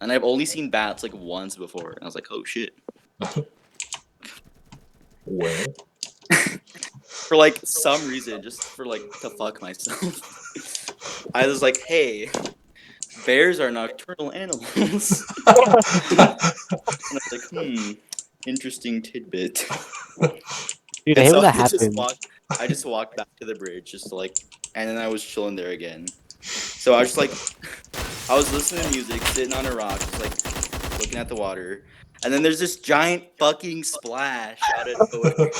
and I've only seen bats like once before. And I was like, oh shit. Well, For like some reason, just for like to fuck myself, I was like, hey, bears are nocturnal animals. And I was like, interesting tidbit. Dude, I And hate so when that happens. I just walked back to the bridge, just to like, and then I was chilling there again. So I was just like, I was listening to music, sitting on a rock, just like looking at the water, and then there's this giant fucking splash out of nowhere,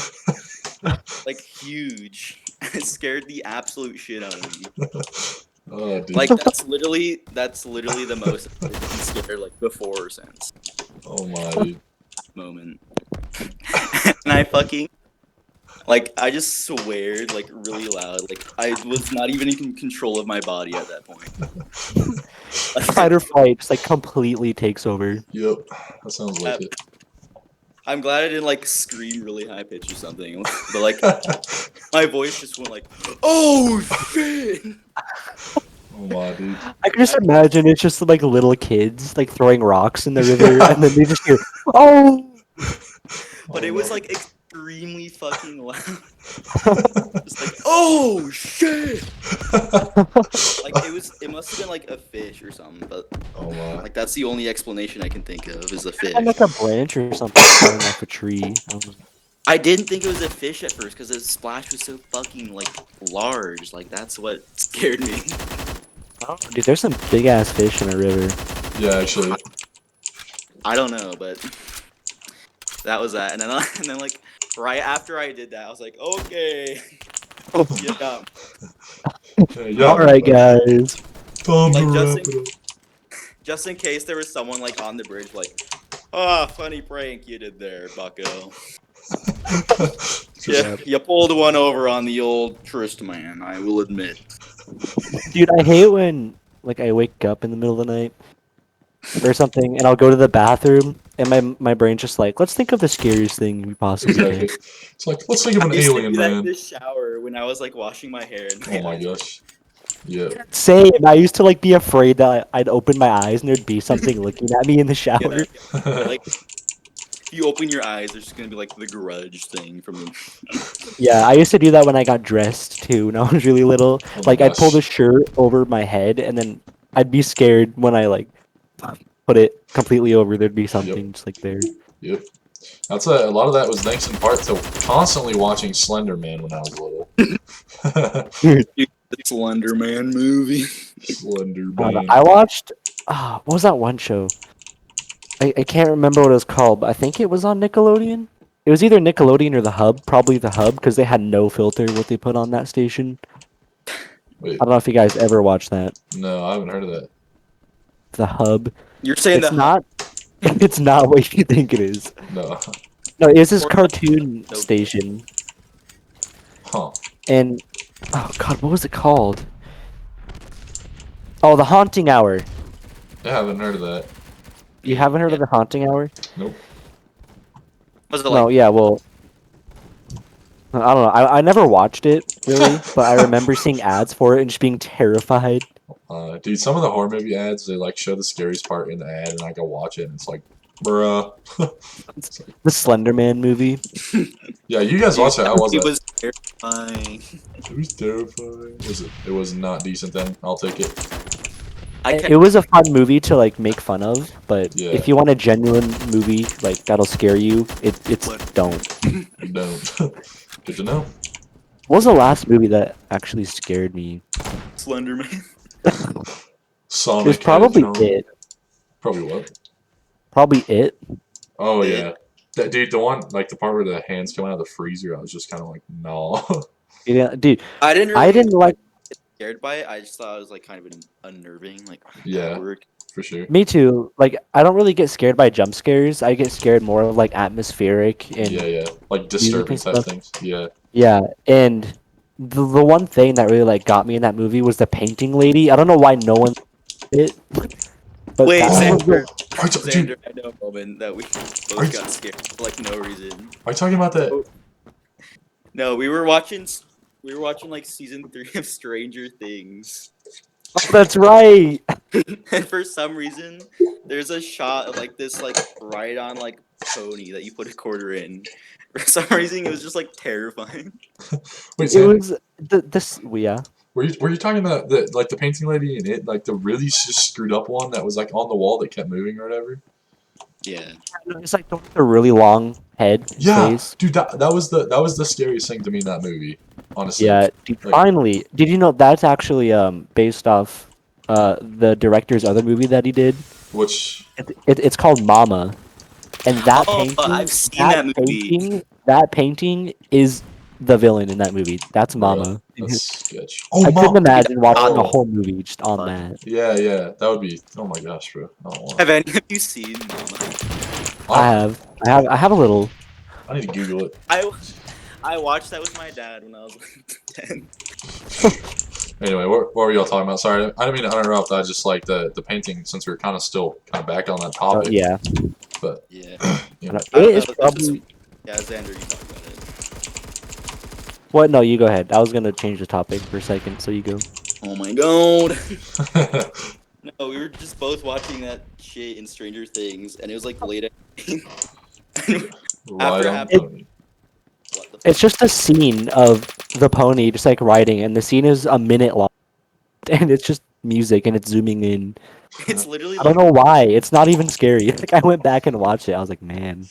like huge. It scared the absolute shit out of me. Oh, dude. Like that's literally the most I've been scared like before or since Oh my, dude. moment. And I fucking. Like, I just sweared, like, really loud. Like, I was not even in control of my body at that point. Fight or flight just like completely takes over. Yep, that sounds like it. I'm glad I didn't, like, scream really high pitch or something. But, like, my voice just went like, oh, shit! Oh my, dude. I can just imagine it's just like little kids like throwing rocks in the river, and then they just hear, oh! But it was, like, extremely fucking loud. Just like, oh, shit! Like, it must have been, like, a fish or something, but, Oh my. like, that's the only explanation I can think of is a fish. And like a branch or something falling off a tree. I didn't think it was a fish at first because the splash was so fucking, like, large. Like, that's what scared me. Dude, there's some big ass fish in a river. Yeah, actually. I don't know, but that was that. And then like, right after I did that, I was like, okay. Yeah. Yeah, Alright, guys. Like, just in case there was someone, like, on the bridge, like, funny prank you did there, bucko. Yeah, you pulled one over on the old Tristan, I will admit. Dude, I hate when like I wake up in the middle of the night or something, and I'll go to the bathroom, and my brain's just like, let's think of the scariest thing we possibly Exactly. can. It's like, let's think of an I used to alien, do that in man. the shower when I was, like, washing my hair. Oh my gosh. Yeah. Same. I used to like be afraid that I'd open my eyes and there'd be something looking at me in the shower. Yeah, like, if you open your eyes, there's just gonna be, like, the grudge thing from the... Yeah, I used to do that when I got dressed too when I was really little. Oh my Like I'd pull the gosh. shirt over my head, and then I'd be scared when I like put it completely over. There'd be something just like there. Yep. That's a lot of that was thanks in part to constantly watching Slender Man when I was little. The Slender Man movie. Slender Man. I watched. What was that one show? I can't remember what it was called, but I think it was on Nickelodeon. It was either Nickelodeon or the Hub, probably the Hub, because they had no filter what they put on that station. Wait, I don't know if you guys ever watched that. no, I haven't heard of that. The Hub. You're saying It's not. It's not what you think it is. No. No, it's this cartoon station, Huh. and oh god, what was it called? Oh, The Haunting Hour. I haven't heard of that. You haven't heard of The Haunting Hour? Nope. Was it No, like, yeah, well, I don't know. I never watched it really, but I remember seeing ads for it and just being terrified. Dude, some of the horror movie ads, they like show the scariest part in the ad, and I go watch it, and it's like, bruh. It's like, The Slender Man movie. yeah, you guys watched it. How was it it? was terrifying. It was terrifying. Was it? It was not decent then. I'll take it. It was a fun movie to like make fun of, but Yeah. if you want a genuine movie like that'll scare you, it's don't. Don't. Good to know. What was the last movie that actually scared me? Slender Man. Sonic. It was probably Hedgehog. it. Probably what? Probably it. Oh It. yeah. That dude, the one like the part where the hands come out of the freezer, I was just kind of like, no. Yeah, dude. I didn't like. scared by it. I just thought it was like kind of unnerving. Like, Yeah. that worked. For sure. Me too. Like, I don't really get scared by jump scares. I get scared more of like atmospheric and Yeah. Like disturbing type stuff. things. Yeah. yeah. And the one thing that really like got me in that movie was the painting lady. I don't know why no one it. But Wait, that was Xander, Dude, Xander, I know a moment that we both got scared for like no reason. are you talking about that? No, we were watching like season 3 of Stranger Things. Oh, that's right. And for some reason, there's a shot of like this like right on like pony that you put a quarter in. For some reason, it was just like terrifying. Wait, It Sam, was this. Yeah. were you talking about the painting lady in it, like the really just screwed up one that was like on the wall that kept moving or whatever? Yeah. It's like the really long head Yeah, face. dude, that was the scariest thing to me in that movie, honestly. Yeah. Dude, Like- finally, did you know that's actually based off the director's other movie that he did? Which It's called Mama, and that Oh, painting. I've seen that movie. That painting is the villain in that movie. That's Mama. that's sketch. Oh, I couldn't Mom. imagine watching the Oh. whole movie just on Fuck. that. Yeah, that would be. Oh my gosh, bro. I don't want. Have any of you seen Mama? I have a little. I need to Google it. I watched that with my dad when I was like 10. Anyway, what were y'all talking about? Sorry, I didn't mean to interrupt. I just like the painting since we are kind of back on that topic. Yeah. But Yeah. you know, It is That's probably. Yeah, Xander, you talk about it. What? No, you go ahead. I was gonna change the topic for a second, so you go. Oh my god. No, we were just both watching that shit in Stranger Things, and it was like late at night. right on After pony. What the It's just a scene of the pony just like riding, and the scene is a minute long, and it's just music, and it's zooming in. It's literally I don't know why. It's not even scary. Like I went back and watched it. I was like, man.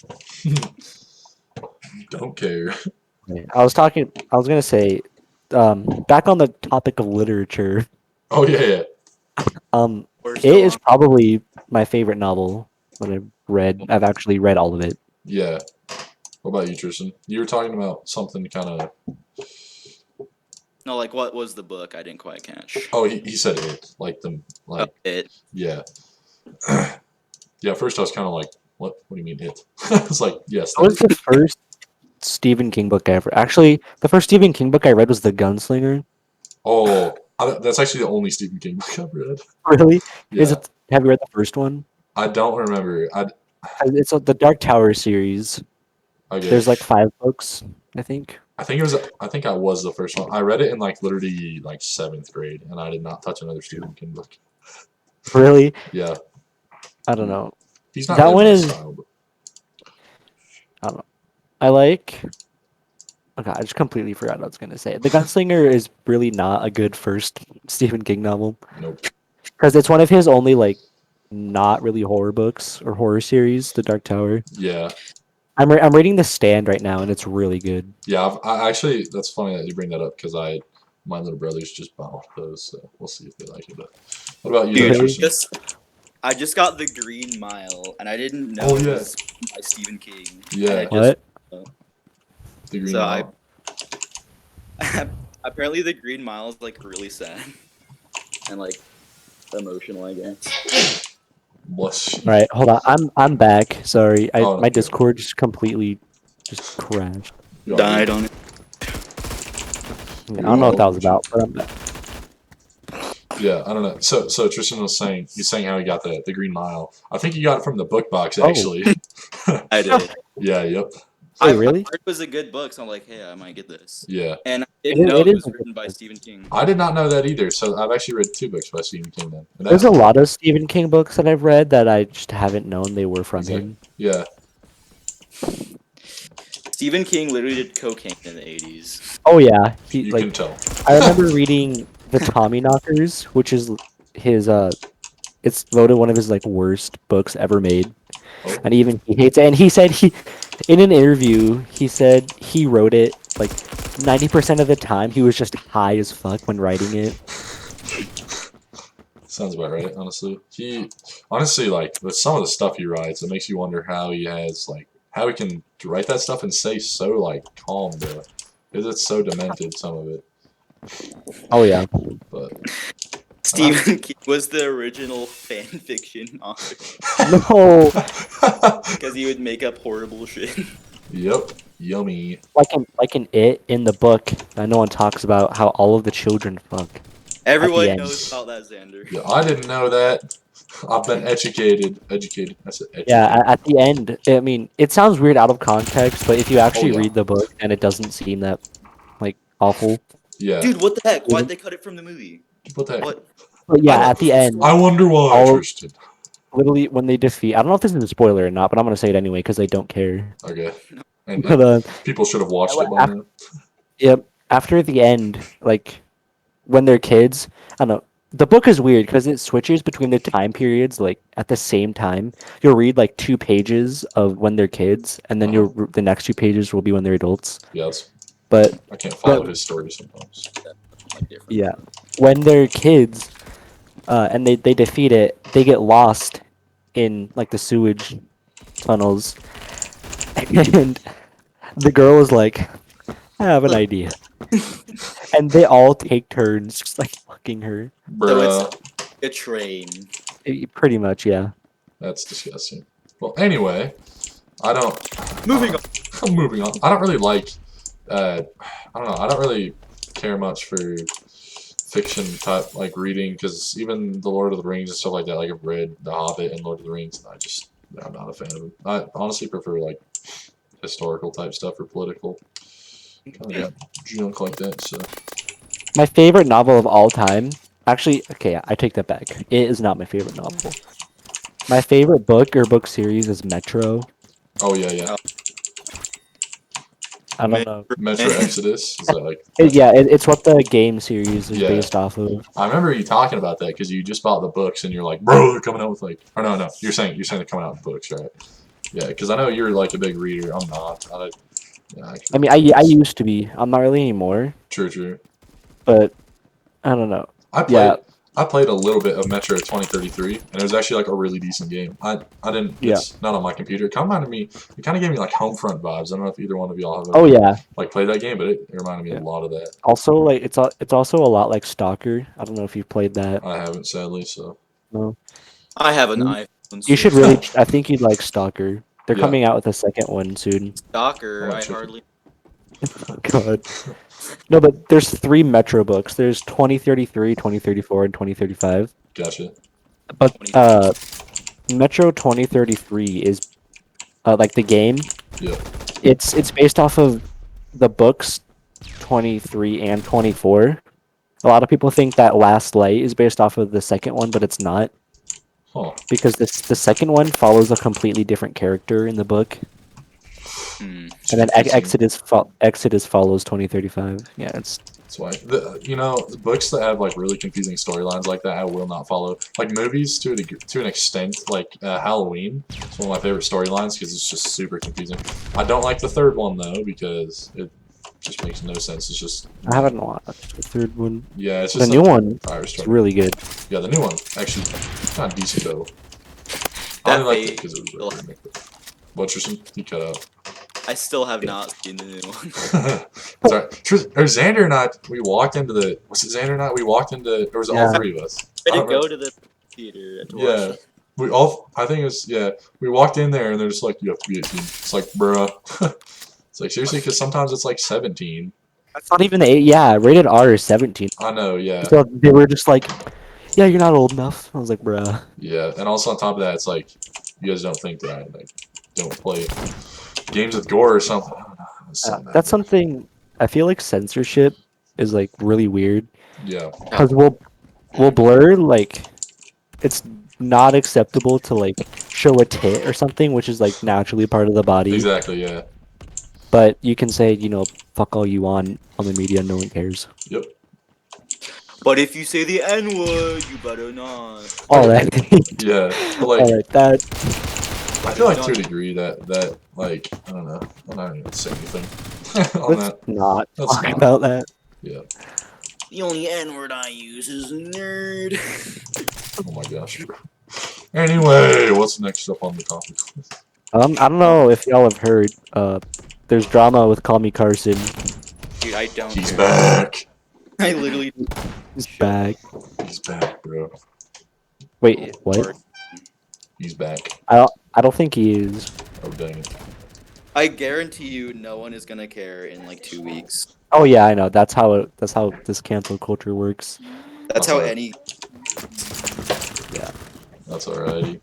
Don't care. I was gonna say, back on the topic of literature. Oh yeah. We're It still is on- probably my favorite novel that I've read. I've actually read all of it. Yeah. What about you, Tristan? You were talking about something kind of. No, like what was the book? I didn't quite catch. Oh, he said it like It. yeah. Yeah. At first, I was kind of like, what? What do you mean it? It's like yes. That was the first Stephen King book I ever. Actually, the first Stephen King book I read was The Gunslinger. Oh, that's actually the only Stephen King book I've read. Really? Yeah. Is it? Have you read the first one? I don't remember. It's the Dark Tower series. Okay. There's like 5 books, I think. I think I was the first one. I read it in like literally like 7th grade, and I did not touch another Stephen King book. Really? Yeah. I don't know. He's not That really one my is- style, but I like. Okay, I just completely forgot what I was gonna say. The Gunslinger is really not a good first Stephen King novel nope. because it's one of his only like not really horror books or horror series. The Dark Tower. Yeah. I'm reading The Stand right now, and it's really good. Yeah. I actually, that's funny that you bring that up because my little brothers just bought those, so we'll see if they like it. But what about you, Dude, Tristan? I just got The Green Mile, and I didn't know Oh, it yeah. was by Stephen King. Yeah. And I What? The Green So Mile. apparently The Green Mile is like really sad and like emotional, I guess. Bless you. All right, hold on. I'm back. Sorry, Oh, my okay. Discord just completely just crashed. You all Died good? on it. I don't know what that was about, but I'm back. Yeah, I don't know. So Tristan was saying he's saying how he got the Green Mile. I think he got it from the book box Oh. actually. I did. Yeah. Yep. Wait, I really? heard it was a good book, so I'm like, hey, I might get this. Yeah. And I didn't It- know it it is was a good written by book. Stephen King. I did not know that either. So I've actually read 2 books by Stephen King then. And There's a that's- lot of Stephen King books that I've read that I just haven't known they were from Exactly. him. Yeah. Stephen King literally did cocaine in the 80s. Oh yeah, he You like can tell. I remember reading The Tommyknockers, which is his it's voted one of his like worst books ever made. Oh. And even he hates it. And he said in an interview, he said he wrote it like 90% of the time he was just high as fuck when writing it. Sounds about right, honestly. He honestly like with some of the stuff he writes, it makes you wonder how he can write that stuff and stay so like calm though. Because it's so demented, some of it. Oh yeah. But Stephen King was the original fan fiction author No. because he would make up horrible shit. Yep. Yummy. Like in It in the book, no one talks about how all of the children fuck. Everyone end. knows about that, Xander. Yeah, I didn't know that. I've been educated. Educated. I said educated. Yeah, at the end, I mean, it sounds weird out of context, but if you actually yeah. read the book, then it doesn't seem that like awful. Yeah. Dude, what the heck? Why'd they cut it from the movie? What the heck? What? But yeah, I at the end, I wonder why, All- Tristan. literally when they defeat, I don't know if this is a spoiler or not, but I'm gonna say it anyway because I don't care. Okay. And But people should have watched it by now. yep, after the end, like when they're kids, I don't know. The book is weird because it switches between the time periods, like at the same time. You'll read like 2 pages of when they're kids, and then the next 2 pages will be when they're adults. Yes. But I can't follow But- his story sometimes. Like different. yeah, when they're kids, and they defeat it, they get lost in like the sewage tunnels, and the girl is like, "I have an idea," and they all take turns just like fucking her. So Bruh. it's a train. Pretty much, yeah. That's disgusting. Well, anyway, I don't. Moving on. I'm moving on. I don't really like. I don't know. I don't really care much for fiction type like reading because even the Lord of the Rings and stuff like that. Like I've read The Hobbit and Lord of the Rings, and I'm not a fan of them. I honestly prefer like historical type stuff or political kind of junk like that. So My favorite novel of all time. Actually, okay, I take that back. It is not my favorite novel. My favorite book or book series is Metro. oh yeah. I don't know. Metro Exodus is that like? It's what the game series is Yeah. based off of. I remember you talking about that because you just bought the books and you're like, bro, they're coming out with like, or no, you're saying they're coming out with books, right? Yeah, because I know you're like a big reader. I'm not. I mean, I used to be. I'm not really anymore. True. But I don't know. I played a little bit of Metro 2033, and it was actually like a really decent game. I didn't. It's not on my computer. It kind of gave me like Homefront vibes. I don't know if either one of y'all have Oh yeah. like played that game, but it reminded me a lot of that. Also, like it's also a lot like Stalker. I don't know if you've played that. I haven't, sadly. So No. I have an Mm. iPhone. You should really. I think you'd like Stalker. They're Yeah. coming out with a second one soon. Stalker. Oh, I chicken. hardly. God. No, but there's 3 Metro books. There's 2033, 2034, and 2035. gotcha. But Metro 2033 is like the game. Yeah. It's based off of the books 23 and 24. A lot of people think that Last Light is based off of the second one, but it's not Huh. because the second one follows a completely different character in the book, Hmm. and then Confusing. Exodus follows 2035. Yeah, it's That's why the books that have like really confusing storylines like that I will not follow. Like movies to an extent, like Halloween. It's one of my favorite storylines because it's just super confusing. I don't like the third one though because it just makes no sense. It's just I haven't watched the third one. yeah, it's The just new like one fire is story. really good. Yeah, the new one actually kind of decent though. I That only liked it fate because it was still- a remake. What, Tristan? You cut out. I still have not seen the new one. Sorry. Xander and I, we walked into the. Was it Xander and I? We walked into. Or was it all Yeah. 3 of us? I I did don't go remember. to the theater to watch Yeah. it. We all. I think it was. Yeah. We walked in there and they're just like, you have to be 18. It's like, bruh. It's like seriously, because sometimes it's like 17. That's not even the 8. Yeah, rated R is 17. I know. Yeah. So they were just like, yeah, you're not old enough. I was like, bruh. Yeah. And also on top of that, it's like you guys don't think that I like don't play games with gore or something. I don't know. It's something That's something I feel like censorship is like really weird Yeah. because we'll blur like it's not acceptable to like show a tit or something, which is like naturally part of the body. Exactly. Yeah. But you can say, fuck all you want on the media, no one cares. Yep. But if you say the N word, you better not. All that. Yeah. But like. All right, that. I feel like to a degree that like I don't know. I'm not even gonna say anything on Let's that. not Let's talk not. about that. Yeah. The only N word I use is nerd. Oh my gosh. Anyway, what's next up on the topic list? I don't know if y'all have heard. There's drama with Call Me Carson. Dude, I don't. He's care. back. I literally. He's back. He's back, bro. Wait, what? He's back. I don't think he is. Oh dang it. I guarantee you, no one is gonna care in like 2 weeks. Oh yeah, I know. That's how this cancel culture works. That's how Alright. any. That's alrighty.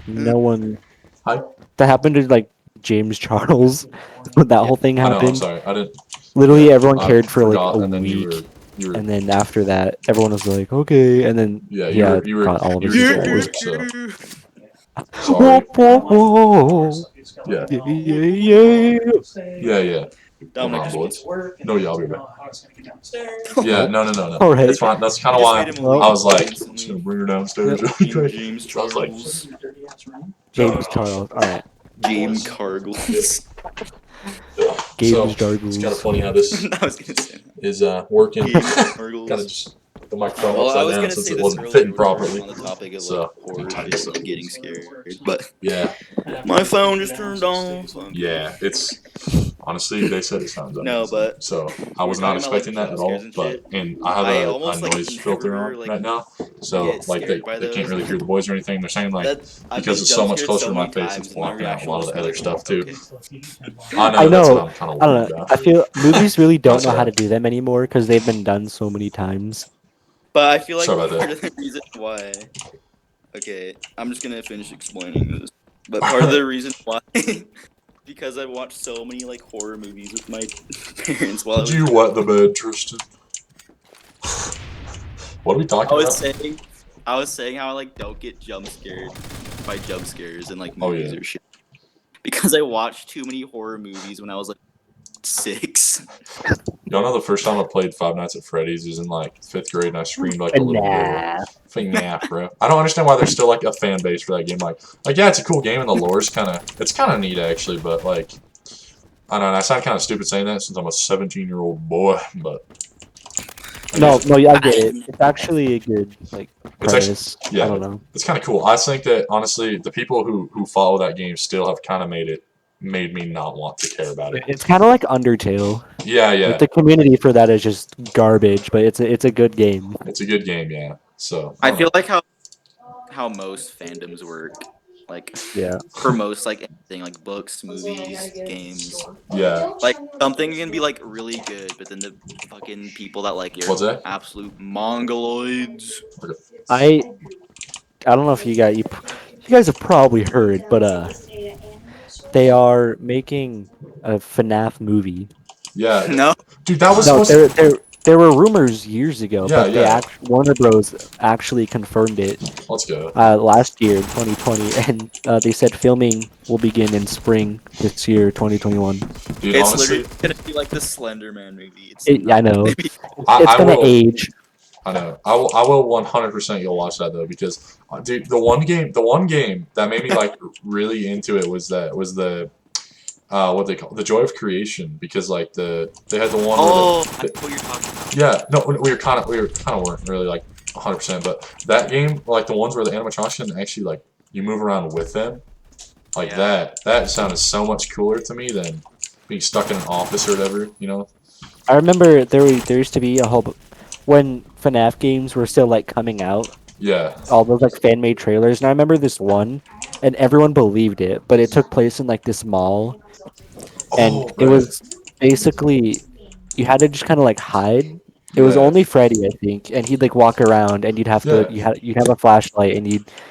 No one. Hi. That happened to like James Charles. When that whole thing I know, I'm happened. sorry. I didn't Literally everyone I cared for like forgot, a and then you week. were You were, And then after that, everyone was like, okay. And then yeah, he you were got all of you his were supporters. too so Whoa, sorry. whoa, whoa. Yeah, Yeah. yeah. Hold Dominic on, just boys. wants No, yeah, I'll be back. Yeah, no. All right. It's fine. That's kind I of just why made him Well, I was like, instantly. just gonna bring her downstairs Yep. really quick. James So I was like, Charles. James Charles. All right. James Cargles. So James it's kind of Charles. funny how this I was gonna say that. is working. James Kind of Cargles. just the microphone Well, I upside was down gonna since say it this wasn't earlier fitting when we were properly. on the topic of So, horror tight shit, so. like getting scared. But Yeah, my phone just turned off. yeah. It's honestly they said it sounds No, amazing. but So I was we're not talking about, like, expecting that jump at all. scares and But shit. and I have I a almost, like, noise filter never, on like, right now, so get like scared by they can't those. really hear the boys or anything. They're saying like That I've because been it's so jump much scared closer so to my many face, times, it's and my blocking out a reaction lot of was the other like, stuff too. okay. I know I that's know. what I'm kind of I don't worried know. about. I feel movies really don't That's know how to alright. do them anymore because they've been done so many times. But I feel like Sorry about part of the reason why. Okay, I'm just gonna finish explaining this. But part of the reason why, because I watched so many like horror movies with my parents while I Did was. you wet the bed, Tristan? What are we I talking was about? saying how I like don't get jump scared by jump scares in like Oh, movies yeah. or shit because I watched too many horror movies when I was like 6. Y'all know the first time I played Five Nights at Freddy's was in like 5th grade, and I screamed like a little girl. FNAF, bro. I don't understand why there's still like a fan base for that game. Like yeah, it's a cool game and the lore's it's kind of neat actually, but like I don't know. I sound kind of stupid saying that since I'm a 17-year-old boy, but No, yeah, I get it. It's actually a good like It's actually- premise. yeah. I don't know. it's kind of cool. I think that honestly, the people who follow that game still have kind of made me not want to care about it. It's kind of like Undertale. Yeah. Like the community for that is just garbage, but it's a good game. It's a good game, yeah. So I don't feel know. like how most fandoms work, like Yeah. for most like anything, like books, movies, games. Yeah. Like something can be like really good, but then the fucking people that like What's are that? absolute mongoloids. I don't know if you guys have probably heard, but they are making a FNAF movie. Yeah. No, Dude, that was No, supposed to... there were rumors years ago, Yeah, but yeah. Warner Bros. Actually confirmed it Let's go. last year in 2020, and they said filming will begin in spring this year, 2021. Dude, it's honestly, literally gonna be like the Slender Man movie. It's I know. It's I gonna will, age. I know. I will 100% you'll watch that though because dude, the one game that made me like really into it was the what they call the Joy of Creation because like they had the one Oh, where I know what you're talking about. yeah, no, we were kind of weren't really like 100%, but that game like the ones where the animatronics can actually like you move around with them. Like Yeah. that sounded so much cooler to me than being stuck in an office or whatever, you know? I remember there used to be a whole when FNAF games were still like coming out, Yeah. all those like fan made trailers, and I remember this one, and everyone believed it, but it took place in like this mall, and Oh, it right. was basically you had to just kind of like hide. It was Yeah. only Freddy, I think, and he'd like walk around, and you'd have to Yeah. you'd have a flashlight, and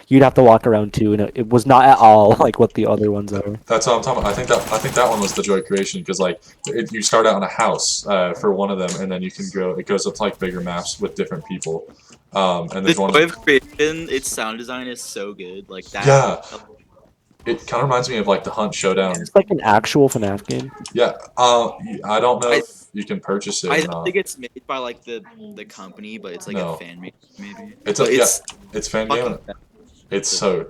you'd have to walk around too, and it was not at all like what the other ones are. That's what I'm talking about. I think that one was the Joy of Creation because like you start out in a house for one of them, and then you can go. It goes up to like bigger maps with different people. And The there's one. Joy of Creation, its sound design is so good. Like that. Yeah. It kind of reminds me of like the Hunt Showdown. It's like an actual FNAF game. Yeah. I don't know I- if you can purchase it I or don't not. think it's made by like the company, but it's like No. a fan made maybe. It's But it's fan fucking game. It's so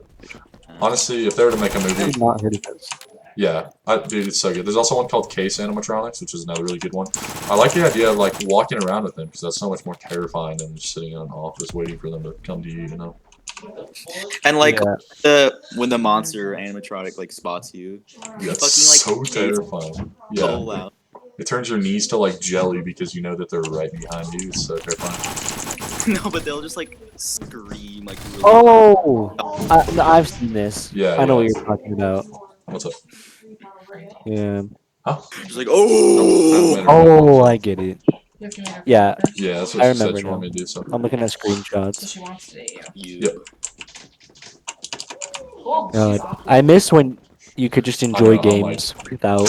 honestly, if they were to make a movie, I've not heard of this. yeah, dude, it's so good. There's also one called Case Animatronics, which is another really good one. I like the idea of like walking around with them because that's so much more terrifying than just sitting in an office waiting for them to come to you. You know? And like Yeah. when the monster animatronic like spots you, Yeah, it's fucking, like, so terrifying. Yeah, so loud. it turns your knees to like jelly because you know that they're right behind you. It's so terrifying. No, but they'll just like scream like really Oh, no, I've seen this. Yeah, I know yeah. what you're talking about. What's up? Yeah. just like oh. Oh, I get it. Yeah, Yeah, that's I what she said remember she now. wanted me to do. So I'm looking at screenshots. She wants to date you. Yep. I miss when you could just enjoy know, I'm like- games without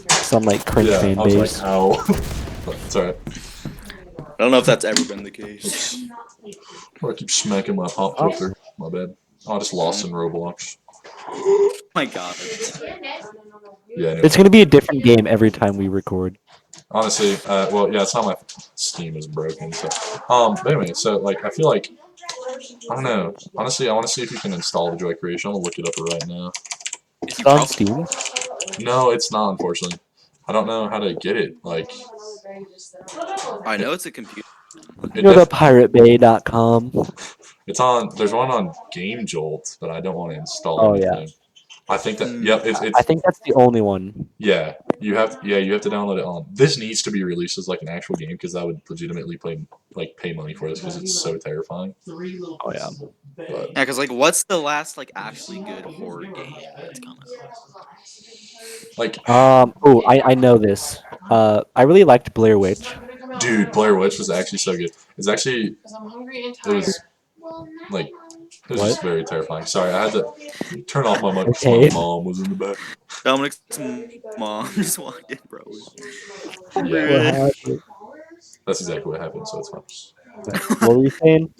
some like cringe yeah, fan I was base. like, ow. But it's alright. I don't know if that's ever been the case. I keep smacking my pop filter. My bad. I just lost in Roblox. Oh my god. Yeah, anyway. It's gonna be a different game every time we record. Honestly, well, yeah, it's not my Steam is broken. So, but anyway, so like, I feel like I don't know. Honestly, I want to see if you can install the Joy Creation. I'm gonna look it up right now. Is it on Steam? No, it's not. Unfortunately, I don't know how to get it. Like, I know it's a computer. it Go to def- piratebay.com. it's on. There's one on Game Jolt, but I don't want to install Oh, yeah. anything. I think that. Hmm. Yep. I It's think that's the only one. yeah. You have to download it on. This needs to be released as like an actual game because I would legitimately pay money for this because it's so terrifying. Oh yeah. But Yeah, because like, what's the last like actually good horror game that's come out? like, Oh, I know this. I really liked Blair Witch. dude, Blair Witch was actually so good. It's actually it was like it was just What? very terrifying. Sorry, I had to turn off my mic because Okay. my mom was in the back. Dominic's mom just walked in, bro. Yeah, What happened? that's exactly what happened. So it's fine. What were you saying?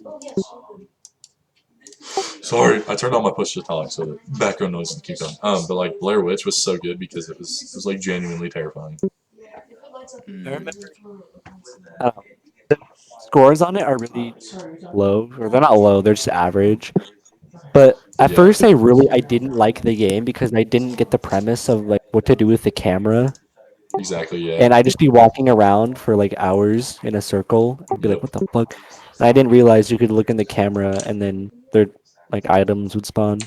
Sorry, I turned on my push to talk so the background noise didn't keep going. But like Blair Witch was so good because it was like genuinely terrifying. Hmm. I remember. The scores on it are really low, or they're not low. They're just average. But at Yeah. first, I didn't like the game because I didn't get the premise of like what to do with the camera, Exactly. Yeah. and I'd just be walking around for like hours in a circle and be like, Yep. "What the fuck?" And I didn't realize you could look in the camera and then their like items would spawn.